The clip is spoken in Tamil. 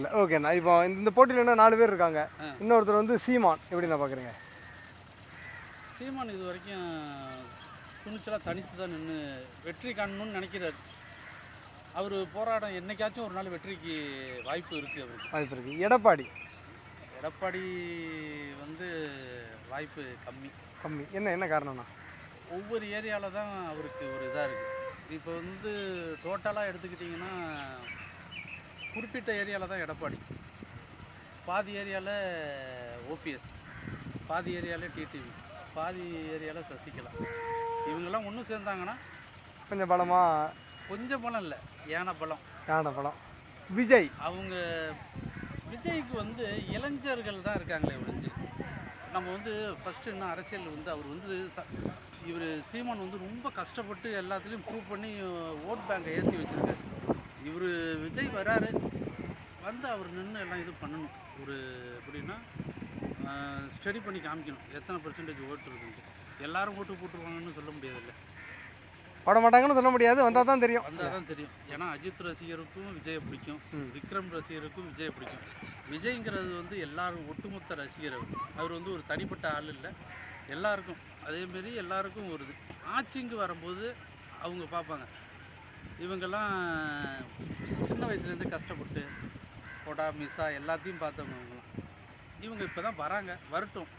தெரியல. ஓகேண்ணா. இப்போ இந்த போட்டியில் என்ன 4 பேர் இருக்காங்க. இன்னொருத்தர் வந்து சீமான். எப்படிண்ணா பார்க்குறீங்க? சீமான் இது வரைக்கும் துணிச்சலாக தனித்து தான் நின்று வெற்றி காணணும்னு நினைக்கிறார். அவர் போராட்டம் என்னைக்காச்சும் ஒரு நாள் வெற்றிக்கு வாய்ப்பு இருக்குது. அவருக்கு வாய்ப்பு இருக்குது. எடப்பாடி வந்து வாய்ப்பு கம்மி. என்ன காரணம்ண்ணா? ஒவ்வொரு ஏரியாவில் தான் அவருக்கு ஒரு இதாக இருக்குது. இப்போ வந்து டோட்டலாக எடுத்துக்கிட்டிங்கன்னா குறிப்பிட்ட ஏரியாவில் தான் எடப்பாடி, பாதி ஏரியாவில் ஓபிஎஸ், பாதி ஏரியாவில் டிடிவி, பாதி ஏரியாவில் சசிகலா. இவங்கெல்லாம் ஒன்றும் சேர்ந்தாங்கன்னா கொஞ்சம் பலமாக, கொஞ்சம் பலம் இல்லை, யானை பலம். விஜய் விஜய்க்கு வந்து இளைஞர்கள் தான் இருக்காங்களே ஒழிஞ்சு, நம்ம வந்து ஃபஸ்ட்டு இன்னும் அரசியல் வந்து அவர் வந்து இவர் சீமான் வந்து ரொம்ப கஷ்டப்பட்டு எல்லாத்துலேயும் ப்ரூவ் பண்ணி ஓட் பேங்கை ஏற்றி வச்சுருக்காரு. இவர் விஜய் வராரு, வந்து அவர் நின்று எல்லாம் இது பண்ணணும். ஒரு எப்படின்னா ஸ்டடி பண்ணி காமிக்கணும் எத்தனை % ஓட்டு இருக்குன்ட்டு. எல்லாரும் ஓட்டு போட்டுருவாங்கன்னு சொல்ல முடியாதுல்ல, போட மாட்டாங்கன்னு சொல்ல முடியாது. வந்தால் தான் தெரியும். ஏன்னா அஜித் ரசிகருக்கும் விஜயை பிடிக்கும், விக்ரம் ரசிகருக்கும் விஜயை பிடிக்கும். விஜய்ங்கிறது வந்து எல்லாரும் ஒட்டுமொத்த ரசிகர். அவர் வந்து ஒரு தனிப்பட்ட ஆள் இல்லை, எல்லாருக்கும். அதேமாரி எல்லாருக்கும் ஒரு இது ஆட்சிங்கு வரும்போது அவங்க பார்ப்பாங்க. இவங்கெல்லாம் சின்ன வயசுலேருந்து கஷ்டப்பட்டு கொடா மிஸ்ஸா எல்லாத்தையும் பார்த்தவங்க. இவங்க இப்போ தான் வராங்க, வரட்டும்.